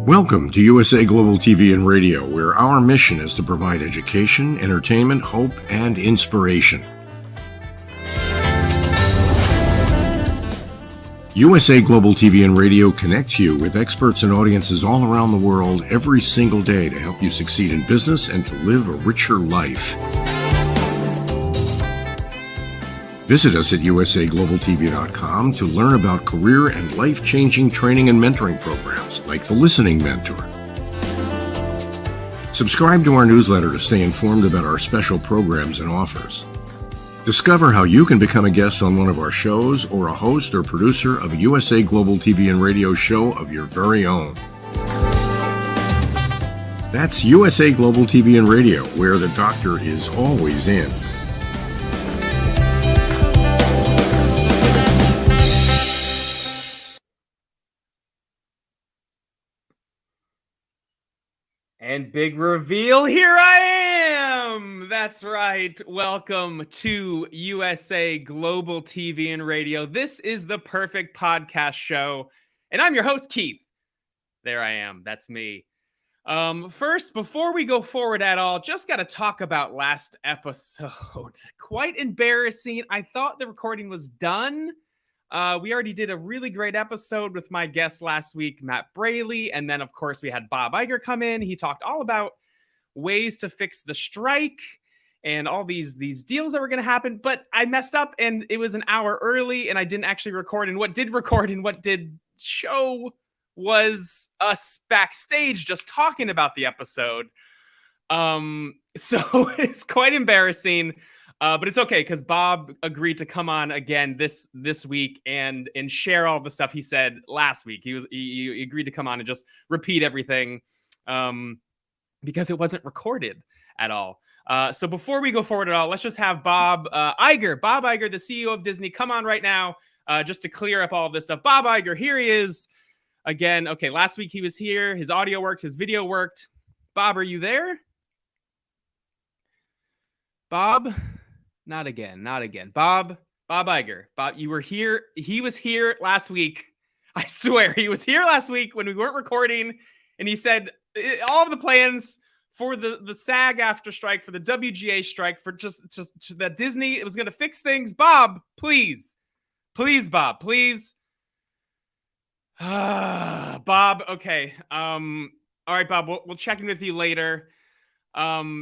Welcome to USA Global TV and Radio, where our mission is to provide education, entertainment, hope, and inspiration. USA Global TV and Radio connects you with experts and audiences all around the world every single day to help you succeed in business and to live a richer life. Visit us at usaglobaltv.com to learn about career and life-changing training and mentoring programs like the Listening Mentor. Subscribe to our newsletter to stay informed about our special programs and offers. Discover how you can become a guest on one of our shows or a host or producer of a USA Global TV and Radio show of your very own. That's USA Global TV and Radio, where the doctor is always in. And big reveal, here I am! That's right. Welcome to USA Global TV and Radio. This is the Perfect Podcast Show, and I'm your host, Keith. There I am. That's me. First, before we go forward at all, just got to talk about last episode. Quite embarrassing. I thought the recording was done. We already did a really great episode with my guest last week, Matt Braley. And then, of course, we had Bob Iger come in. He talked all about ways to fix the strike and all these deals that were going to happen. But I messed up and it was an hour early and I didn't actually record. And what did show was us backstage just talking about the episode. So it's quite embarrassing. But it's okay because Bob agreed to come on again this week and share all the stuff he said last week. He agreed to come on and just repeat everything because it wasn't recorded at all. So before we go forward at all, let's just have Bob Iger, the CEO of Disney, come on right now just to clear up all of this stuff. Bob Iger, here he is again. Okay, last week he was here. His audio worked. His video worked. Bob, are you there? Bob? Not again. Bob Iger. Bob, you were here. He was here last week. I swear he was here last week when we weren't recording. And he said all of the plans for the SAG after strike, for the WGA strike, for just that Disney, it was going to fix things. Bob, please, Bob, please. Bob. Okay. All right, Bob, we'll check in with you later.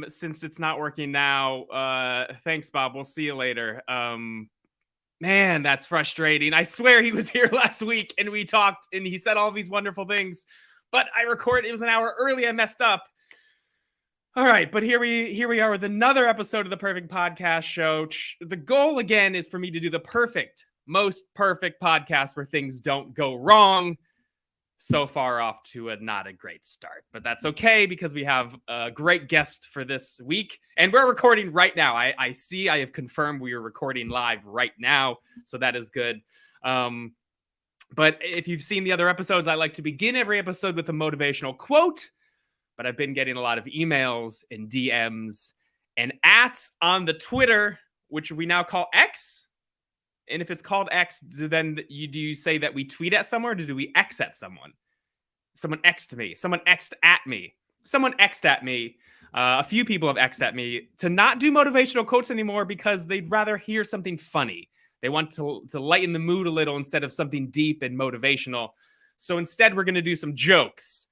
Since it's not working now. Thanks, Bob. We'll see you later. Man, that's frustrating. I swear he was here last week and we talked and he said all these wonderful things, but it was an hour early. I messed up. All right, but here we are with another episode of the Perfect Podcast Show. The goal again is for me to do the most perfect podcast where things don't go wrong. So far off to not a great start, but that's okay because we have a great guest for this week and we're recording right now. I have confirmed we are recording live right now. So that is good. But if you've seen the other episodes, I like to begin every episode with a motivational quote, but I've been getting a lot of emails and DMs and ats on the Twitter, which we now call X. And if it's called X, do you say that we tweet at someone or do we X at someone? Someone X'd me. Someone X'd at me. Someone X'd at me. A few people have X'd at me to not do motivational quotes anymore because they'd rather hear something funny. They want to lighten the mood a little instead of something deep and motivational. So instead, we're going to do some jokes,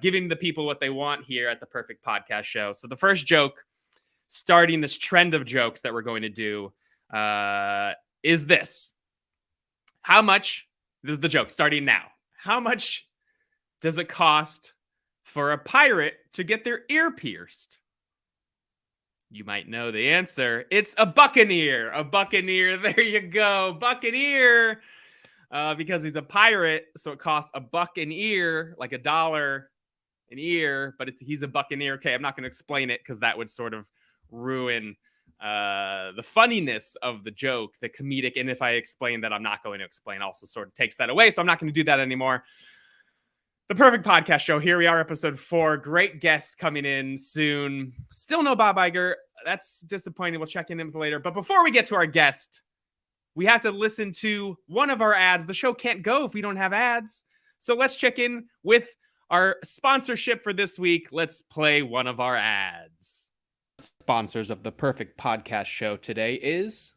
giving the people what they want here at the Perfect Podcast Show. So the first joke, starting this trend of jokes that we're going to do, is this. This is the joke starting now. How much does it cost for a pirate to get their ear pierced? You might know the answer. It's a buccaneer. A buccaneer. There you go. Buccaneer. Because he's a pirate, so it costs $1 an ear, like $1 an ear, but he's a buccaneer. Okay, I'm not going to explain it because that would sort of ruin the funniness of the joke, the comedic, and if I explain that I'm not going to explain, also sort of takes that away, so I'm not going to do that anymore. The Perfect Podcast Show, here we are, episode 4. Great guest coming in soon. Still no Bob Iger. That's disappointing. We'll check in later. But before we get to our guest, we have to listen to one of our ads. The show can't go if we don't have ads. So let's check in with our sponsorship for this week. Let's play one of our ads. Sponsors of the Perfect Podcast Show today is...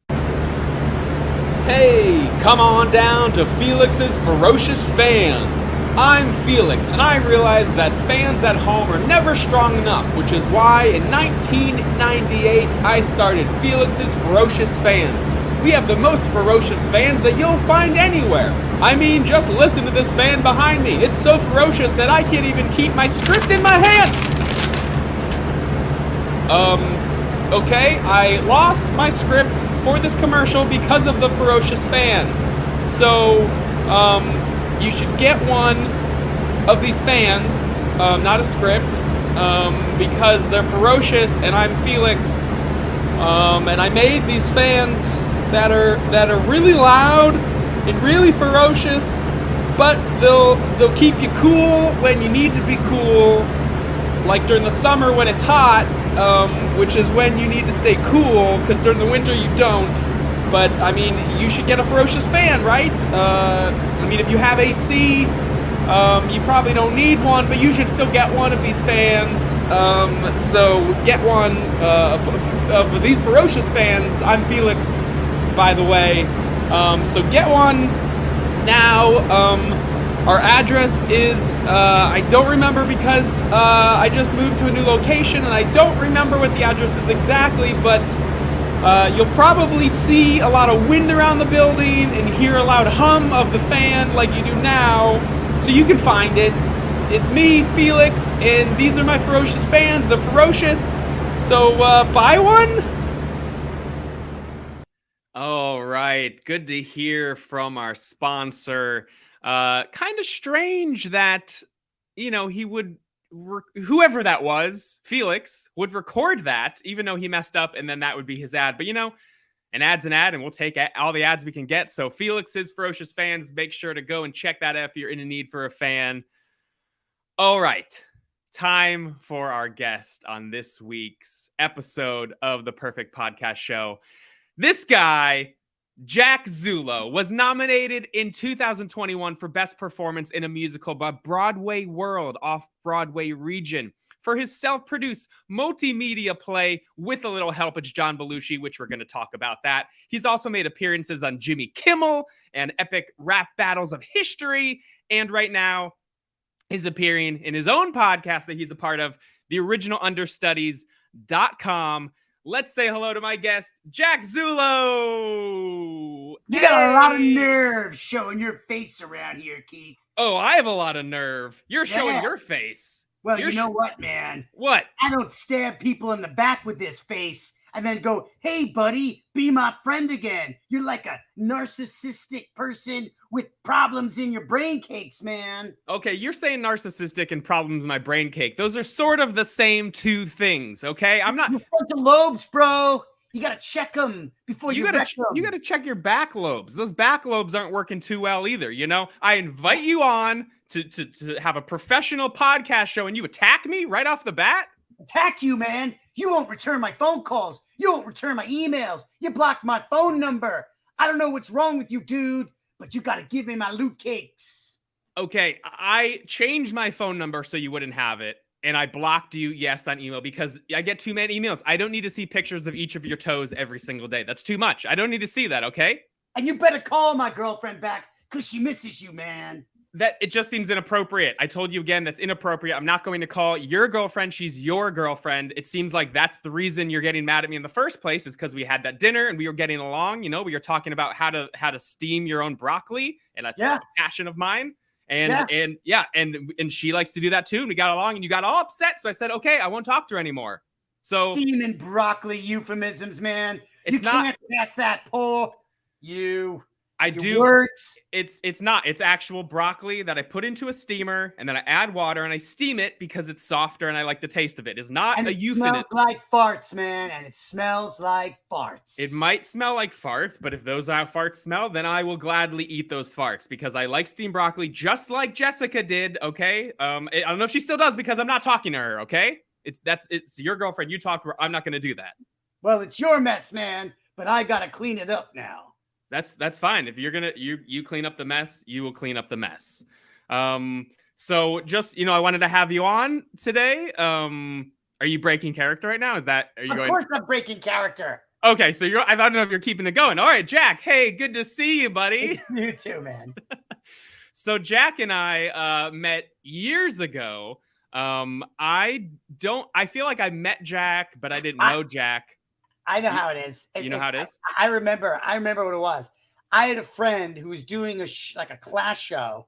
Hey, come on down to Felix's Ferocious Fans. I'm Felix, and I realize that fans at home are never strong enough, which is why in 1998 I started Felix's Ferocious Fans. We have the most ferocious fans that you'll find anywhere. I mean, just listen to this fan behind me. It's so ferocious that I can't even keep my script in my hand. Okay, I lost my script for this commercial because of the ferocious fan. So, you should get one of these fans, not a script, because they're ferocious and I'm Felix. And I made these fans that are really loud and really ferocious, but they'll keep you cool when you need to be cool, like during the summer when it's hot, which is when you need to stay cool, because during the winter you don't. But I mean, you should get a ferocious fan, right? I mean, if you have AC, you probably don't need one, but you should still get one of these fans. So get one of these ferocious fans. I'm Felix, by the way. So get one now. Our address is, I don't remember because I just moved to a new location and I don't remember what the address is exactly, but you'll probably see a lot of wind around the building and hear a loud hum of the fan like you do now, so you can find it. It's me, Felix, and these are my ferocious fans. They're ferocious, so buy one. All right, good to hear from our sponsor. Kind of strange that, you know, he would, whoever that was, Felix, would record that, even though he messed up, and then that would be his ad. But, you know, an ad's an ad, and we'll take all the ads we can get. So Felix's Ferocious Fans, make sure to go and check that out if you're in a need for a fan. All right, time for our guest on this week's episode of the Perfect Podcast Show. This guy, Jack Zullo, was nominated in 2021 for Best Performance in a Musical by Broadway World off Broadway Region for his self-produced multimedia play with a little help of John Belushi, which we're going to talk about that. He's also made appearances on Jimmy Kimmel and Epic Rap Battles of History, and right now he's appearing in his own podcast that he's a part of, theoriginalunderstudies.com. Let's say hello to my guest, Jack Zullo. You got a lot of nerve showing your face around here, Keith. Oh, I have a lot of nerve. You're showing your face. Well, you know what, man? What? I don't stab people in the back with this face and then go, hey, buddy, be my friend again. You're like a narcissistic person with problems in your brain cakes, man. Okay, you're saying narcissistic and problems with my brain cake. Those are sort of the same two things, okay? I'm not... Your frontal lobes, bro. You got to check them before you wreck them. You got to check your back lobes. Those back lobes aren't working too well either, you know? I invite you on to have a professional podcast show and you attack me right off the bat? Attack you, man. You won't return my phone calls. You won't return my emails. You blocked my phone number. I don't know what's wrong with you, dude, but you got to give me my loot cakes. Okay, I changed my phone number so you wouldn't have it, and I blocked you, yes, on email, because I get too many emails. I don't need to see pictures of each of your toes every single day. That's too much. I don't need to see that, okay? And you better call my girlfriend back, because she misses you, man. That it just seems inappropriate. I told you again, that's inappropriate. I'm not going to call your girlfriend. She's your girlfriend. It seems like that's the reason you're getting mad at me in the first place, is because we had that dinner and we were getting along. You know, we were talking about how to steam your own broccoli, and that's a passion of mine. And she likes to do that too. And we got along, and you got all upset. So I said, okay, I won't talk to her anymore. So steaming broccoli euphemisms, man. It's not. Can't pass that poll. I do. Words. It's not. It's actual broccoli that I put into a steamer, and then I add water and I steam it because it's softer and I like the taste of it. It's not a euphemism. It smells like farts, man, and it smells like farts. It might smell like farts, but if those are farts smell, then I will gladly eat those farts because I like steamed broccoli just like Jessica did. Okay. I don't know if she still does because I'm not talking to her. Okay. It's your girlfriend. You talk to her. I'm not going to do that. Well, it's your mess, man, but I got to clean it up now. That's fine. If you're gonna you clean up the mess, you will clean up the mess. So just, I wanted to have you on today. Are you breaking character right now? Are you Of going? course I'm breaking character. Okay, so I don't know if you're keeping it going. All right, Jack. Hey, good to see you, buddy. You too, man. So Jack and I met years ago. I feel like I met Jack, but I didn't know Jack. I know how it is. You know how it is? I remember what it was. I had a friend who was doing like a class show,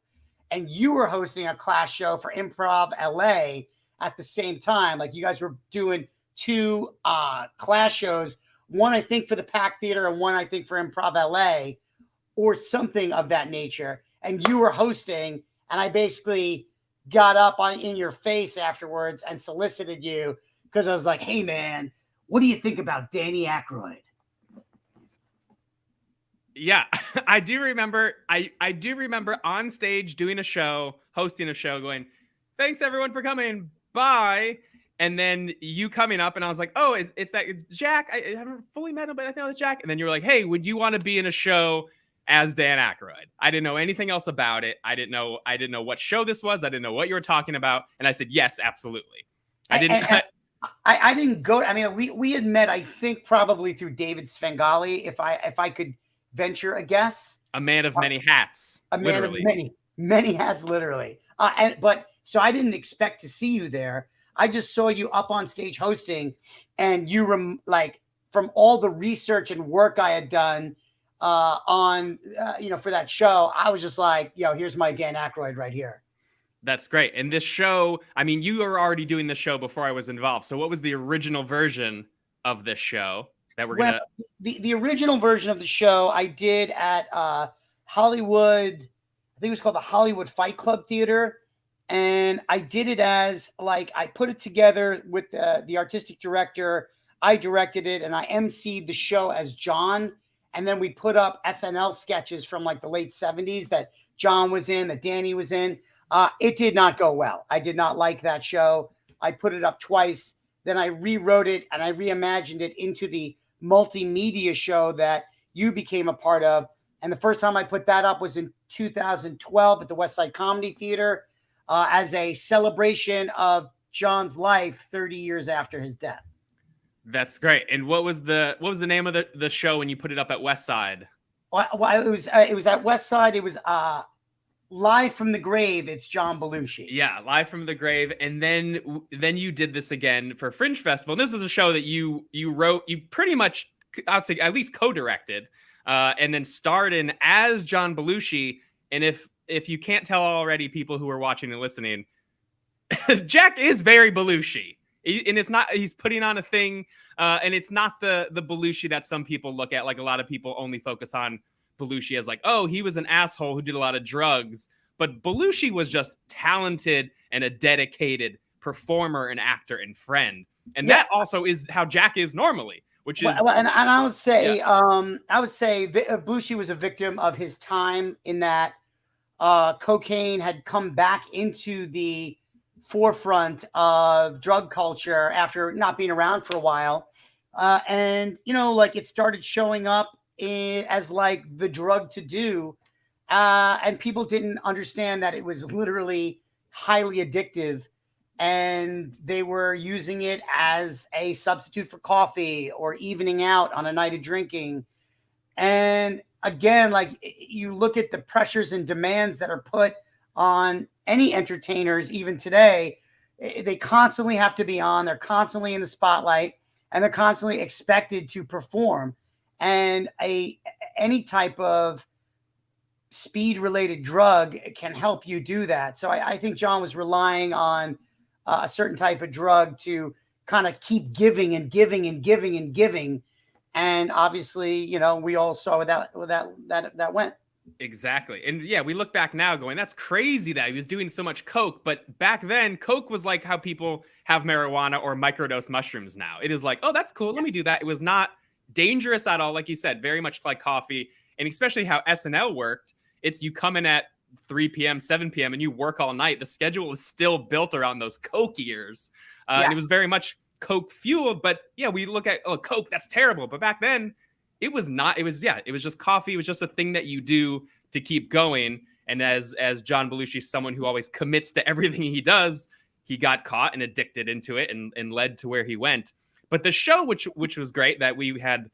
and you were hosting a class show for Improv LA at the same time. Like you guys were doing two class shows, one I think for the Pack Theater and one I think for Improv LA or something of that nature. And you were hosting, and I basically got up in your face afterwards and solicited you because I was like, hey man, what do you think about Danny Aykroyd? Yeah, I do remember. I do remember on stage doing a show, hosting a show, going, "Thanks everyone for coming. Bye." And then you coming up, and I was like, "Oh, it's Jack. I haven't fully met him, but I think it was Jack." And then you were like, "Hey, would you want to be in a show as Dan Aykroyd?" I didn't know anything else about it. I didn't know what show this was. I didn't know what you were talking about, and I said, "Yes, absolutely." I didn't go. I mean, we had met, I think, probably through David Svengali, if I could venture a guess. A man of many hats. A man literally. Of many hats, literally. But so I didn't expect to see you there. I just saw you up on stage hosting, and you were like, from all the research and work I had done for that show, I was just like, here's my Dan Aykroyd right here. That's great. And this show, I mean, you were already doing the show before I was involved. So what was the original version of this show that we're gonna? The original version of the show I did at Hollywood. I think it was called the Hollywood Fight Club Theater, and I did it as like I put it together with the artistic director. I directed it, and I emceed the show as John. And then we put up SNL sketches from like the late 70s that John was in, that Danny was in. It did not go well. I did not like that show. I put it up twice. Then I rewrote it and I reimagined it into the multimedia show that you became a part of. And the first time I put that up was in 2012 at the West Side Comedy Theater as a celebration of John's life 30 years after his death. That's great. And what was the name of the show when you put it up at West Side? Well, it was at West Side. It was Live from the Grave. It's John Belushi. Yeah, Live from the Grave. And then you did this again for Fringe Festival. And this was a show that you wrote. You pretty much, I would say, at least co-directed, and then starred in as John Belushi. And if you can't tell already, people who are watching and listening, Jack is very Belushi. And it's not, he's putting on a thing, and it's not the Belushi that some people look at. Like a lot of people only focus on Belushi as like, oh, he was an asshole who did a lot of drugs. But Belushi was just talented and a dedicated performer and actor and friend. And that also is how Jack is normally, which is. And I would say, Belushi was a victim of his time in that cocaine had come back into the forefront of drug culture after not being around for a while. And, like it started showing up as like the drug to do. And people didn't understand that it was literally highly addictive and they were using it as a substitute for coffee or evening out on a night of drinking. And again, like you look at the pressures and demands that are put on any entertainers, even today, they constantly have to be on, they're constantly in the spotlight, and they're constantly expected to perform. And any type of speed related drug can help you do that. So I think John was relying on a certain type of drug to kind of keep giving and giving and giving and giving. And obviously, we all saw that went. Exactly. And yeah, we look back now going, that's crazy that he was doing so much coke. But back then, coke was like how people have marijuana or microdose mushrooms now. It is like, oh, that's cool. Let me do that. It was not dangerous at all. Like you said, very much like coffee. And especially how SNL worked. It's you come in at 3 p.m., 7 p.m. and you work all night. The schedule is still built around those coke years. And it was very much coke fueled. But yeah, we look at, oh, coke, that's terrible. But back then, it was not. It was just coffee. It was just a thing that you do to keep going. And as John Belushi, someone who always commits to everything he does, he got caught and addicted into it and led to where he went. But the show, which was great, that we had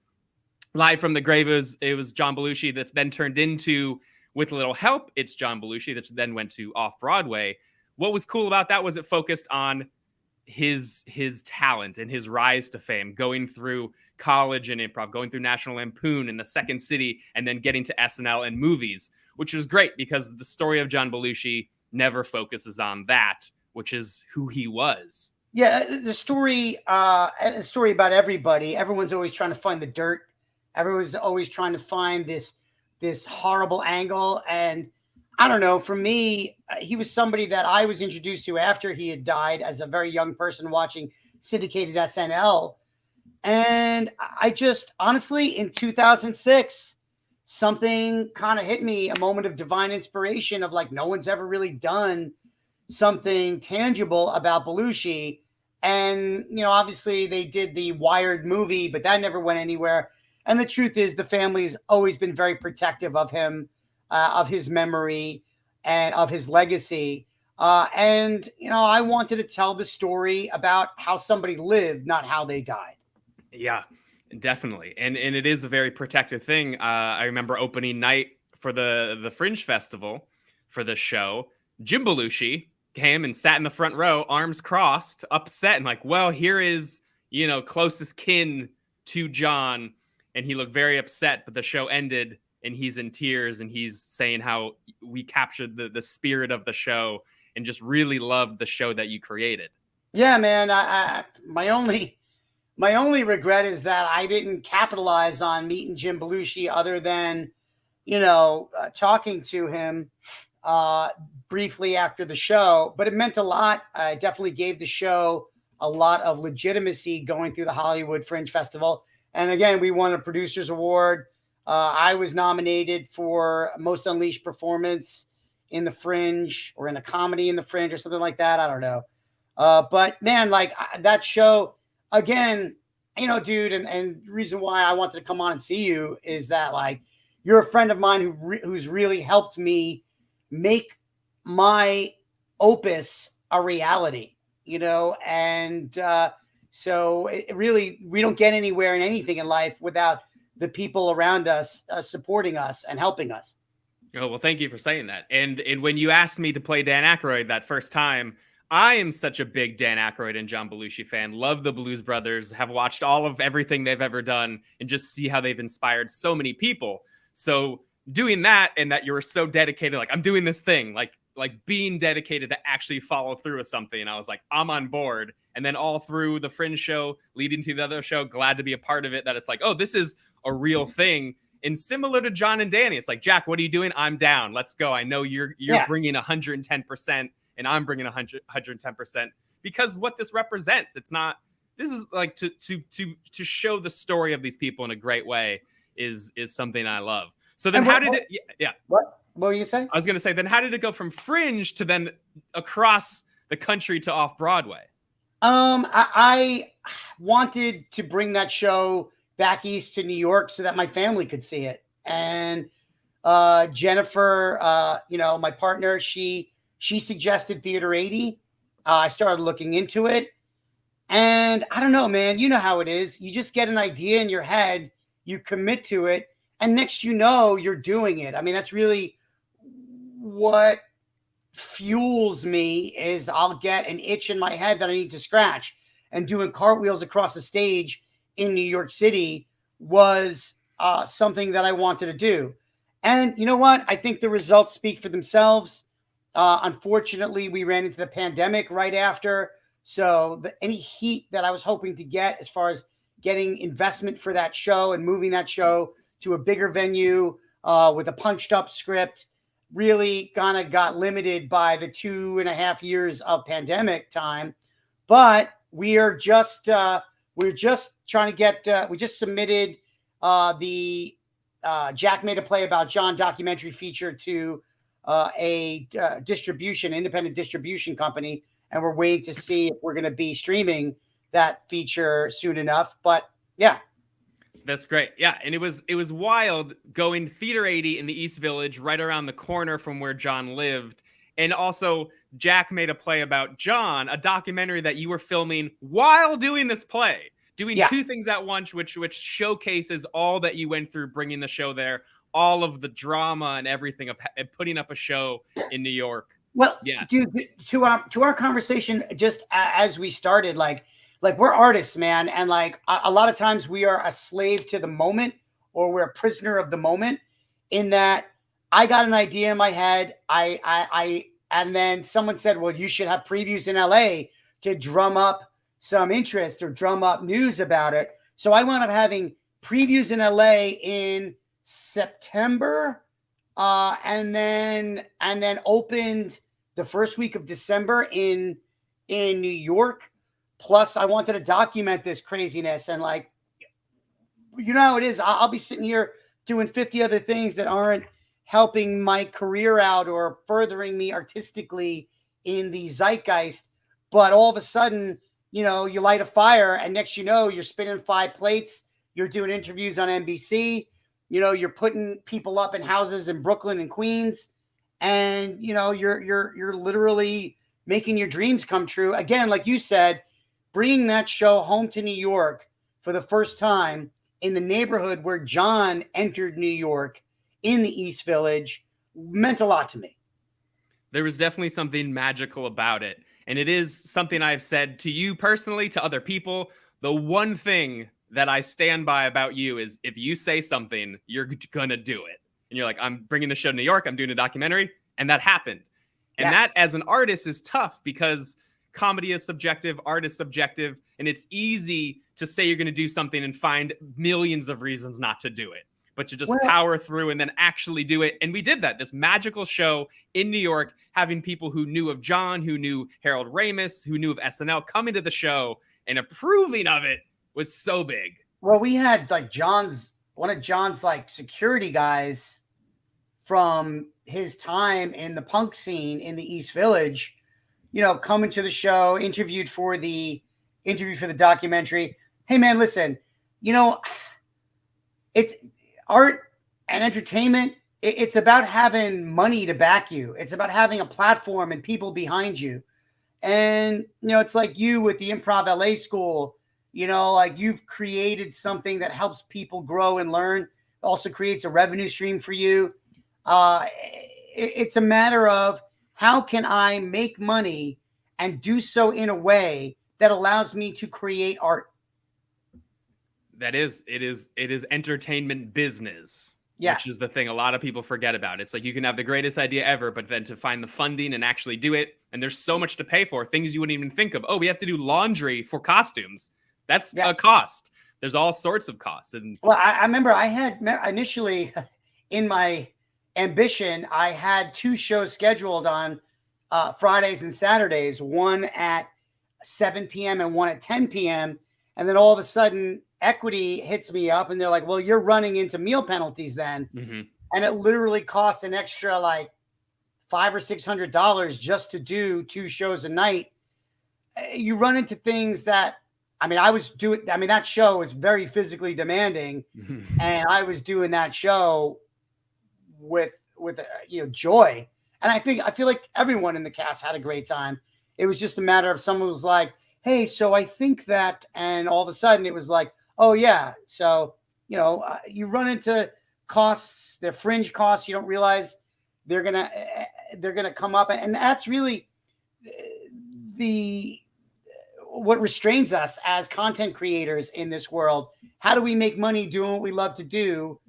live from the grave, it was John Belushi that then turned into, with a little help, It's John Belushi, that then went to Off-Broadway. What was cool about that was it focused on his talent and his rise to fame, going through college and improv, going through National Lampoon and the Second City, and then getting to SNL and movies, which was great because the story of John Belushi never focuses on that, which is who he was. Yeah, the story about everybody. Everyone's always trying to find the dirt. Everyone's always trying to find this horrible angle. And I don't know, for me, he was somebody that I was introduced to after he had died as a very young person watching syndicated SNL. And I just, honestly, in 2006, something kind of hit me, a moment of divine inspiration of like, no one's ever really done something tangible about Belushi. And, you know, obviously they did the Wired movie, but that never went anywhere. And the truth is the family's always been very protective of him, of his memory and of his legacy. And, you know, I wanted to tell the story about how somebody lived, not how they died. Yeah, definitely. And it is a very protective thing. I remember opening night for the Fringe Festival for the show. Jim Belushi came and sat in the front row, arms crossed, upset, and like, well, here is, you know, closest kin to John. And he looked very upset, but the show ended and he's in tears and he's saying how we captured the spirit of the show and just really loved the show that you created. Yeah, man. My only regret is that I didn't capitalize on meeting Jim Belushi other than, you know, talking to him briefly after the show, but it meant a lot. I definitely gave the show a lot of legitimacy going through the Hollywood Fringe Festival. And again, we won a Producers Award. I was nominated for Most Unleashed Performance in the Fringe, or in a comedy in the Fringe, or something like that. I don't know. But man, like that show, again, you know, dude, and the reason why I wanted to come on and see you is that, like, you're a friend of mine who's really helped me make my opus a reality, you know, and so it really, we don't get anywhere in anything in life without the people around us supporting us and helping us. Oh, well, thank you for saying that. And when you asked me to play Dan Aykroyd that first time, I am such a big Dan Aykroyd and John Belushi fan. Love the Blues Brothers, have watched all of everything they've ever done, and just see how they've inspired so many people. So doing that, and that you were so dedicated, like, I'm doing this thing, like being dedicated to actually follow through with something. And I was like, I'm on board. And then all through the Fringe show, leading to the other show, glad to be a part of it, that it's like, oh, this is a real thing. And similar to John and Danny, it's like, Jack, what are you doing? I'm down. Let's go. I know you're bringing 110%, and I'm bringing 110%, because what this represents, it's not, this is like to show the story of these people in a great way is something I love. So then What were you saying? I was going to say, then how did it go from Fringe to then across the country to Off-Broadway? I wanted to bring that show back east to New York so that my family could see it. And Jennifer, you know, my partner, she suggested Theater 80. I started looking into it. And I don't know, man, you know how it is. You just get an idea in your head, you commit to it, and next you know, you're doing it. I mean, that's really what fuels me, is I'll get an itch in my head that I need to scratch. And doing cartwheels across the stage in New York City was something that I wanted to do. And you know what? I think the results speak for themselves. Unfortunately, we ran into the pandemic right after. So any heat that I was hoping to get as far as getting investment for that show and moving that show to a bigger venue with a punched up script really kind of got limited by the 2.5 years of pandemic time. But we're just trying to get, we just submitted the Jack Made a Play About John documentary feature to a independent distribution company. And we're waiting to see if we're going to be streaming that feature soon enough. But yeah. That's great. Yeah, and it was wild going Theater 80 in the East Village, right around the corner from where John lived. And also, Jack made a play about John, a documentary that you were filming while doing this play, doing two things at once, which showcases all that you went through bringing the show there, all of the drama and everything of putting up a show in New York. Well, dude, to our conversation just as we started, like we're artists, man, and like a lot of times we are a slave to the moment, or we're a prisoner of the moment. In that, I got an idea in my head, and then someone said, "Well, you should have previews in LA to drum up some interest or drum up news about it." So I wound up having previews in LA in September, and then opened the first week of December in New York. Plus, I wanted to document this craziness, and like, you know how it is. I'll be sitting here doing 50 other things that aren't helping my career out or furthering me artistically in the zeitgeist. But all of a sudden, you know, you light a fire, and next you know, you're spinning 5 plates. You're doing interviews on NBC. You know, you're putting people up in houses in Brooklyn and Queens, and you know, you're literally making your dreams come true. Again, like you said, bringing that show home to New York for the first time in the neighborhood where John entered New York in the East Village meant a lot to me. There was definitely something magical about it. And it is something I've said to you personally, to other people. The one thing that I stand by about you is if you say something, you're going to do it. And you're like, I'm bringing the show to New York. I'm doing a documentary. And that happened. And that, as an artist, is tough because comedy is subjective, art is subjective, and it's easy to say you're going to do something and find millions of reasons not to do it. But you just power through and then actually do it. And we did that. This magical show in New York, having people who knew of John, who knew Harold Ramis, who knew of SNL coming to the show and approving of it was so big. Well, we had like one of John's like security guys from his time in the punk scene in the East Village, you know, coming to the show, interview for the documentary. Hey man, listen, you know, it's art and entertainment. It's about having money to back you. It's about having a platform and people behind you. And, you know, it's like you with the Improv LA school, you know, like you've created something that helps people grow and learn, also creates a revenue stream for you. It's a matter of how can I make money and do so in a way that allows me to create art. It is entertainment business, which is the thing a lot of people forget about. It's like you can have the greatest idea ever, but then to find the funding and actually do it, and there's so much to pay for, things you wouldn't even think of. Oh, we have to do laundry for costumes. That's a cost. There's all sorts of costs. And well, I remember I had initially in my ambition, I had 2 shows scheduled on Fridays and Saturdays, one at 7 p.m. and one at 10 p.m. And then all of a sudden, Equity hits me up and they're like, well, you're running into meal penalties then. Mm-hmm. And it literally costs an extra like $500 or $600 just to do 2 shows a night. You run into things that, I mean, that show was very physically demanding. Mm-hmm. And I was doing that show with you know, joy. And I feel like everyone in the cast had a great time. It was just a matter of someone was like, hey, so I think that, and all of a sudden it was like, oh yeah. So, you know, you run into costs, they're fringe costs. You don't realize they're going to come up. And that's really what restrains us as content creators in this world. How do we make money doing what we love to do?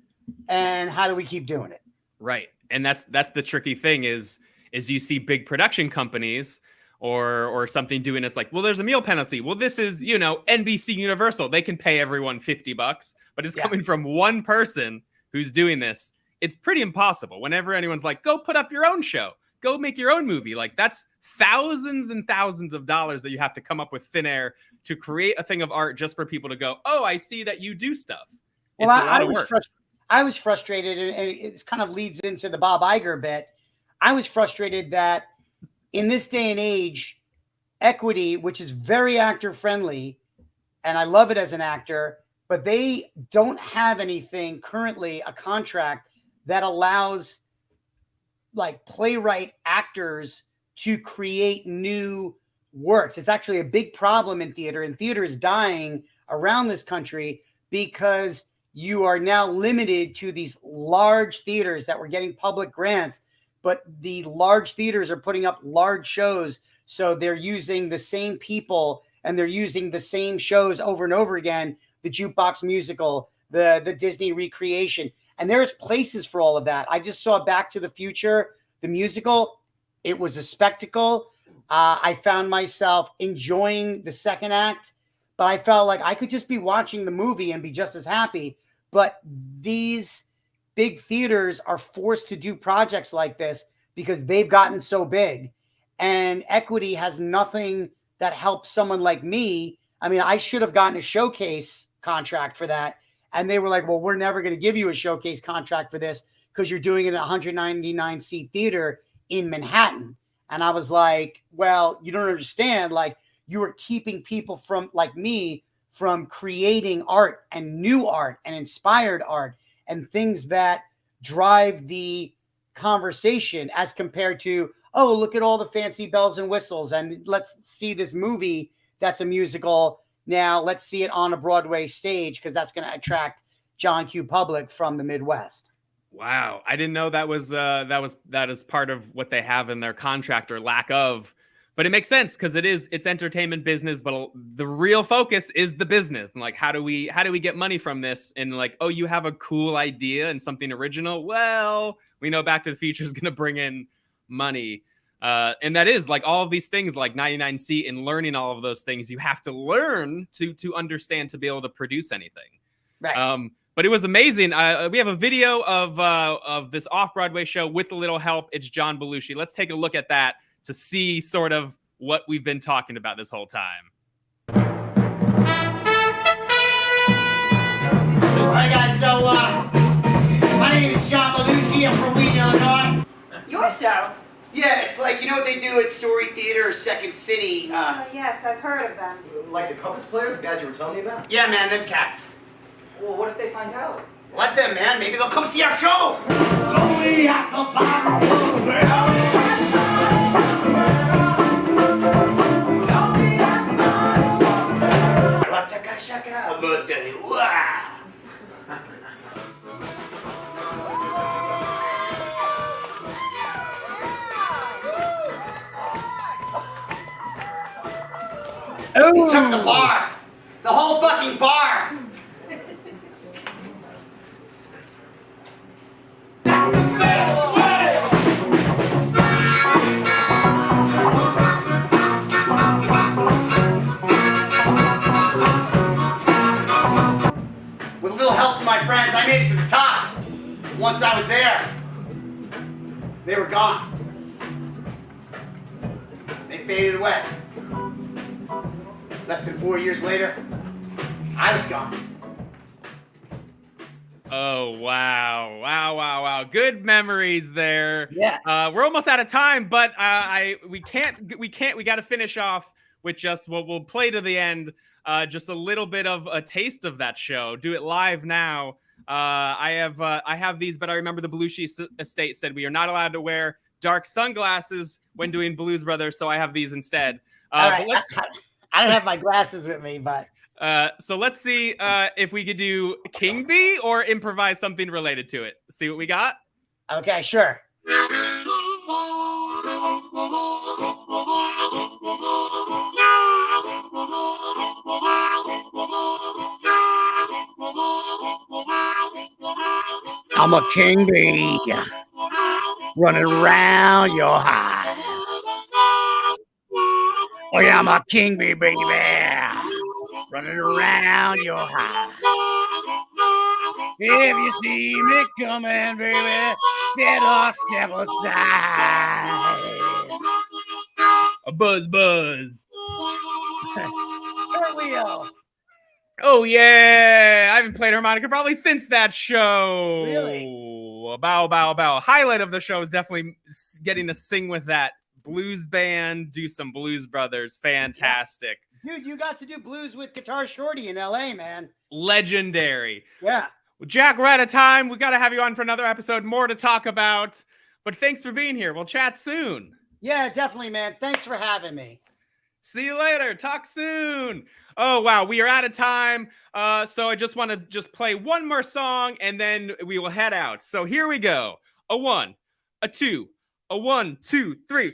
And how do we keep doing it? Right. And that's the tricky thing is you see big production companies or something doing it's like, well, there's a meal penalty. Well, this is, you know, NBC Universal. They can pay everyone $50, but it's coming from one person who's doing this. It's pretty impossible. Whenever anyone's like, go put up your own show, go make your own movie. Like that's thousands and thousands of dollars that you have to come up with thin air to create a thing of art just for people to go, oh, I see that you do stuff. It's well, a lot of work. I was frustrated, and it kind of leads into the Bob Iger bit. I was frustrated that in this day and age, Equity, which is very actor friendly, and I love it as an actor, but they don't have anything currently, a contract that allows like playwright actors to create new works. It's actually a big problem in theater, and theater is dying around this country because you are now limited to these large theaters that were getting public grants, but the large theaters are putting up large shows. So they're using the same people and they're using the same shows over and over again, the jukebox musical, the Disney recreation. And there's places for all of that. I just saw Back to the Future, the musical. It was a spectacle. I found myself enjoying the second act, but I felt like I could just be watching the movie and be just as happy. But these big theaters are forced to do projects like this because they've gotten so big. And Equity has nothing that helps someone like me. I mean, I should have gotten a showcase contract for that. And they were like, well, we're never going to give you a showcase contract for this because you're doing it in a 199-seat theater in Manhattan. And I was like, well, you don't understand. Like, you are keeping people from, like me, from creating art and new art and inspired art and things that drive the conversation as compared to, oh, look at all the fancy bells and whistles and let's see this movie that's a musical. Now let's see it on a Broadway stage because that's going to attract John Q. public from the Midwest. Wow, I didn't know that is part of what they have in their contract or lack of. But it makes sense because it's entertainment business, but the real focus is the business. And like, how do we get money from this? And like, oh, you have a cool idea and something original. Well, we know Back to the Future is going to bring in money. And that is like all of these things like 99C and learning all of those things. You have to learn to understand to be able to produce anything. Right. But it was amazing. We have a video of this off-Broadway show with a little help. It's John Belushi. Let's take a look at that to see sort of what we've been talking about this whole time. All right, guys. So my name is John Belushi. I'm from Wheaton, Illinois. Your show? Yeah, it's like, you know what they do at Story Theater or Second City? Yes, I've heard of them. Like the Compass Players, the guys you were telling me about? Yeah, man, them cats. Well, what if they find out? Let them, man. Maybe they'll come see our show. Lonely at the bottom of the well. He took the bar. The whole fucking bar. With a little help from my friends, I made it to the top. Once I was there, they were gone. They faded away. Less than 4 years later, I was gone. Oh, wow. Good memories there. Yeah. We're almost out of time, but we got to finish off with just what we'll play to the end. Just a little bit of a taste of that show. Do it live now. I have these, but I remember the Belushi estate said we are not allowed to wear dark sunglasses when doing Blues Brothers, so I have these instead. All right. I don't have my glasses with me, but so let's see if we could do King Bee or improvise something related to it. See what we got? Okay, sure. I'm a king bee running around your hive. Oh yeah, I'm a king bee, baby, running around your hive. If you see me coming, baby, get off, step aside. A buzz. Third wheel. Oh yeah, I haven't played harmonica probably since that show. Really? Bow. Highlight of the show is definitely getting to sing with that blues band, do some Blues Brothers. Fantastic. Dude, you got to do Blues with Guitar Shorty in LA, man. Legendary. Yeah. Well, Jack, we're out of time. We got to have you on for another episode. More to talk about. But thanks for being here. We'll chat soon. Yeah, definitely, man. Thanks for having me. See you later. Talk soon. Oh, wow. We are out of time. So I just want to play one more song and then we will head out. So here we go. A 1, a 2, a 1, 2, 3.